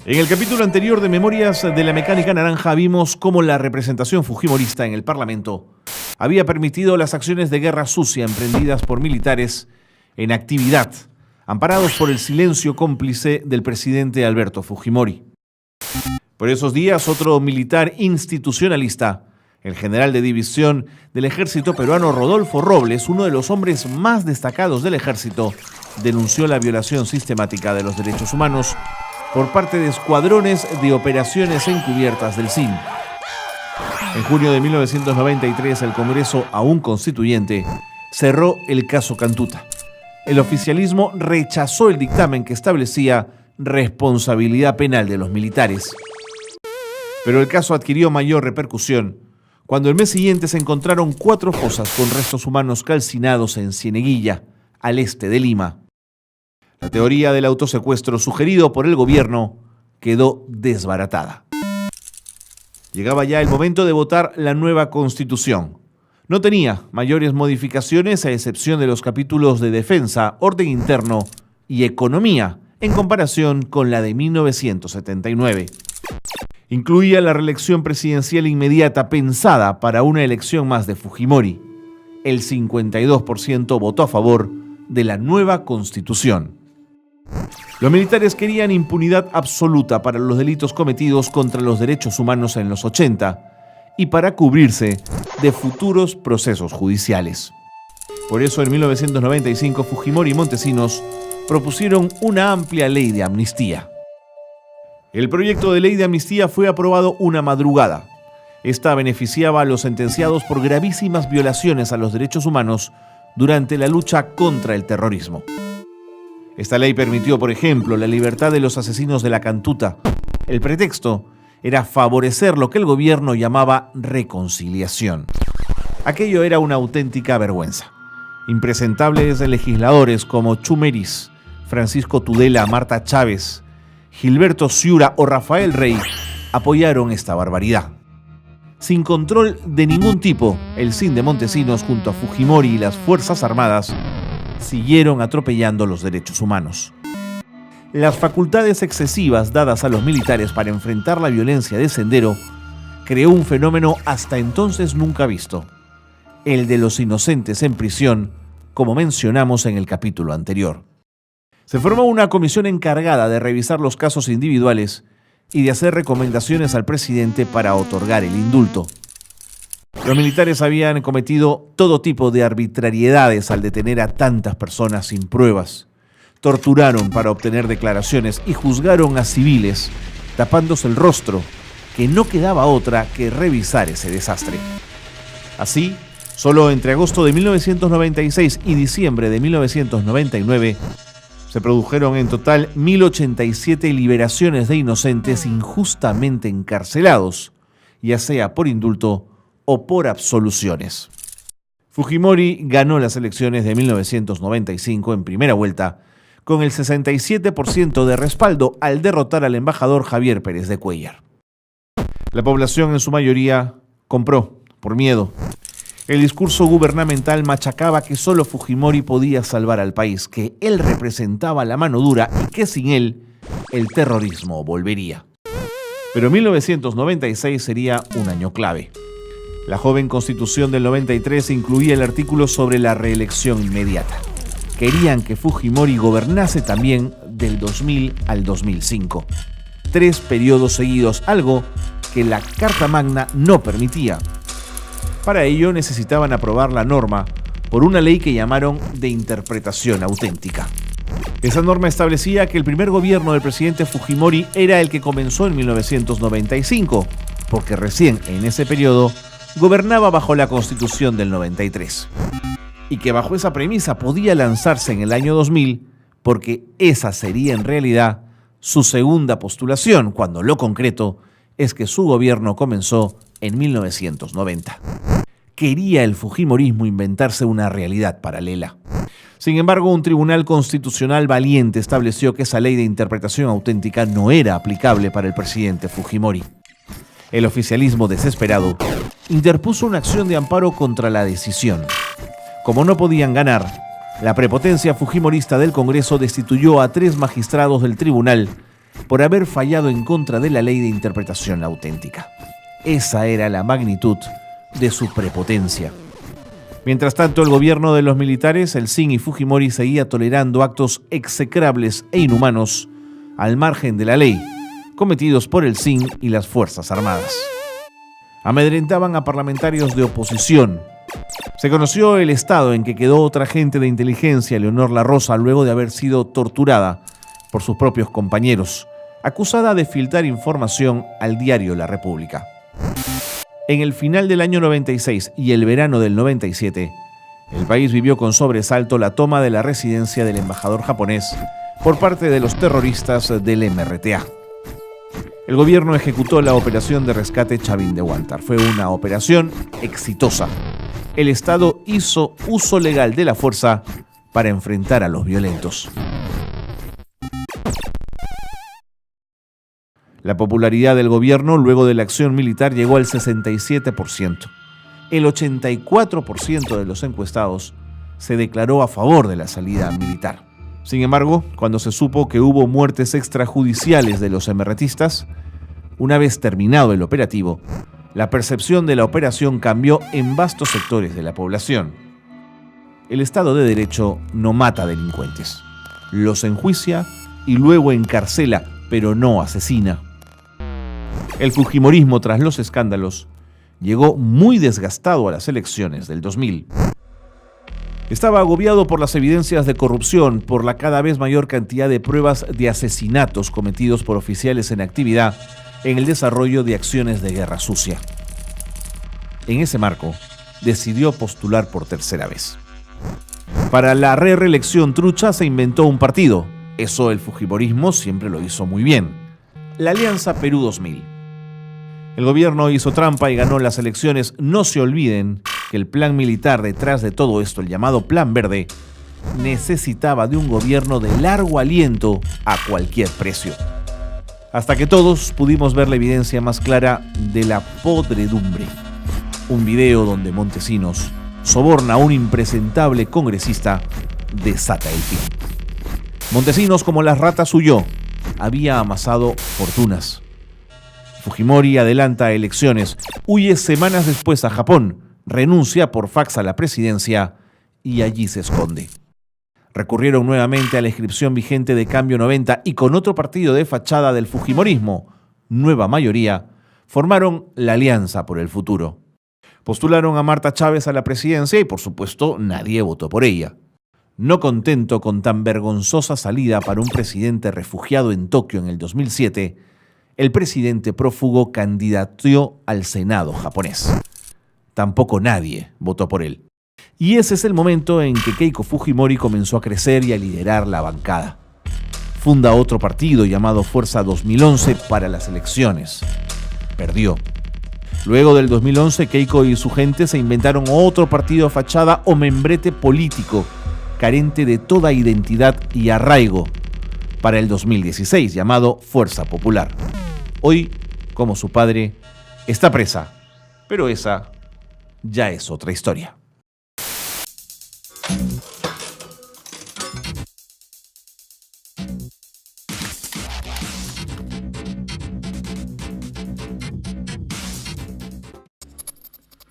En el capítulo anterior de Memorias de la Mecánica Naranja vimos cómo la representación fujimorista en el Parlamento había permitido las acciones de guerra sucia emprendidas por militares en actividad, amparados por el silencio cómplice del presidente Alberto Fujimori. Por esos días, otro militar institucionalista, el general de división del ejército peruano Rodolfo Robles, uno de los hombres más destacados del ejército, denunció la violación sistemática de los derechos humanos por parte de escuadrones de operaciones encubiertas del SIN. En junio de 1993, el Congreso, aún constituyente, cerró el caso Cantuta. El oficialismo rechazó el dictamen que establecía responsabilidad penal de los militares. Pero el caso adquirió mayor repercusión cuando el mes siguiente se encontraron 4 fosas con restos humanos calcinados en Cieneguilla, al este de Lima. La teoría del autosecuestro sugerido por el gobierno quedó desbaratada. Llegaba ya el momento de votar la nueva Constitución. No tenía mayores modificaciones a excepción de los capítulos de defensa, orden interno y economía en comparación con la de 1979. Incluía la reelección presidencial inmediata pensada para una elección más de Fujimori. El 52% votó a favor de la nueva Constitución. Los militares querían impunidad absoluta para los delitos cometidos contra los derechos humanos en los 80 y para cubrirse de futuros procesos judiciales. Por eso en 1995 Fujimori y Montesinos propusieron una amplia ley de amnistía. El proyecto de ley de amnistía fue aprobado una madrugada. Esta beneficiaba a los sentenciados por gravísimas violaciones a los derechos humanos durante la lucha contra el terrorismo. Esta ley permitió, por ejemplo, la libertad de los asesinos de la Cantuta. El pretexto era favorecer lo que el gobierno llamaba reconciliación. Aquello era una auténtica vergüenza. Impresentables legisladores como Chumeris, Francisco Tudela, Marta Chávez, Gilberto Ciura o Rafael Rey apoyaron esta barbaridad. Sin control de ningún tipo, el SIN de Montesinos junto a Fujimori y las Fuerzas Armadas siguieron atropellando los derechos humanos. Las facultades excesivas dadas a los militares para enfrentar la violencia de Sendero creó un fenómeno hasta entonces nunca visto, el de los inocentes en prisión, como mencionamos en el capítulo anterior. Se formó una comisión encargada de revisar los casos individuales y de hacer recomendaciones al presidente para otorgar el indulto. Los militares habían cometido todo tipo de arbitrariedades al detener a tantas personas sin pruebas. Torturaron para obtener declaraciones y juzgaron a civiles, tapándose el rostro, que no quedaba otra que revisar ese desastre. Así, solo entre agosto de 1996 y diciembre de 1999, se produjeron en total 1.087 liberaciones de inocentes injustamente encarcelados, ya sea por indulto o por absoluciones. Fujimori ganó las elecciones de 1995 en primera vuelta con el 67% de respaldo al derrotar al embajador Javier Pérez de Cuéllar. La población en su mayoría compró, por miedo. El discurso gubernamental machacaba que solo Fujimori podía salvar al país, que él representaba la mano dura y que sin él el terrorismo volvería. Pero 1996 sería un año clave. La joven Constitución del 93 incluía el artículo sobre la reelección inmediata. Querían que Fujimori gobernase también del 2000 al 2005. 3 periodos seguidos, algo que la Carta Magna no permitía. Para ello necesitaban aprobar la norma por una ley que llamaron de interpretación auténtica. Esa norma establecía que el primer gobierno del presidente Fujimori era el que comenzó en 1995, porque recién en ese periodo gobernaba bajo la Constitución del 93. Y que bajo esa premisa podía lanzarse en el año 2000, porque esa sería en realidad su segunda postulación, cuando lo concreto es que su gobierno comenzó en 1990. Quería el fujimorismo inventarse una realidad paralela. Sin embargo, un tribunal constitucional valiente estableció que esa ley de interpretación auténtica no era aplicable para el presidente Fujimori. El oficialismo desesperado interpuso una acción de amparo contra la decisión. Como no podían ganar, la prepotencia fujimorista del Congreso destituyó a 3 magistrados del tribunal por haber fallado en contra de la ley de interpretación auténtica. Esa era la magnitud de su prepotencia. Mientras tanto, el gobierno de los militares, el SIN y Fujimori seguía tolerando actos execrables e inhumanos al margen de la ley, cometidos por el SIN y las Fuerzas Armadas. Amedrentaban a parlamentarios de oposición. Se conoció el estado en que quedó otra agente de inteligencia, Leonor La Rosa, luego de haber sido torturada por sus propios compañeros, acusada de filtrar información al diario La República. En el final del año 96 y el verano del 97, el país vivió con sobresalto la toma de la residencia del embajador japonés por parte de los terroristas del MRTA. El gobierno ejecutó la operación de rescate Chavín de Huántar. Fue una operación exitosa. El Estado hizo uso legal de la fuerza para enfrentar a los violentos. La popularidad del gobierno luego de la acción militar llegó al 67%. El 84% de los encuestados se declaró a favor de la salida militar. Sin embargo, cuando se supo que hubo muertes extrajudiciales de los MRTistas, una vez terminado el operativo, la percepción de la operación cambió en vastos sectores de la población. El Estado de Derecho no mata delincuentes, los enjuicia y luego encarcela, pero no asesina. El fujimorismo, tras los escándalos, llegó muy desgastado a las elecciones del 2000. Estaba agobiado por las evidencias de corrupción, por la cada vez mayor cantidad de pruebas de asesinatos cometidos por oficiales en actividad en el desarrollo de acciones de guerra sucia. En ese marco, decidió postular por tercera vez. Para la reelección trucha se inventó un partido. Eso el fujimorismo siempre lo hizo muy bien. La Alianza Perú 2000. El gobierno hizo trampa y ganó las elecciones. No se olviden que el plan militar detrás de todo esto, el llamado Plan Verde, necesitaba de un gobierno de largo aliento a cualquier precio. Hasta que todos pudimos ver la evidencia más clara de la podredumbre. Un video donde Montesinos soborna a un impresentable congresista desata el fin. Montesinos, como las ratas, huyó. Había amasado fortunas. Fujimori adelanta elecciones, huye semanas después a Japón, renuncia por fax a la presidencia y allí se esconde. Recurrieron nuevamente a la inscripción vigente de Cambio 90 y con otro partido de fachada del fujimorismo, Nueva Mayoría, formaron la Alianza por el Futuro. Postularon a Marta Chávez a la presidencia y, por supuesto, nadie votó por ella. No contento con tan vergonzosa salida para un presidente refugiado en Tokio en el 2007, el presidente prófugo candidateó al Senado japonés. Tampoco nadie votó por él. Y ese es el momento en que Keiko Fujimori comenzó a crecer y a liderar la bancada. Funda otro partido llamado Fuerza 2011 para las elecciones. Perdió. Luego del 2011, Keiko y su gente se inventaron otro partido fachada o membrete político, carente de toda identidad y arraigo, para el 2016, llamado Fuerza Popular. Hoy, como su padre, está presa, pero esa ya es otra historia.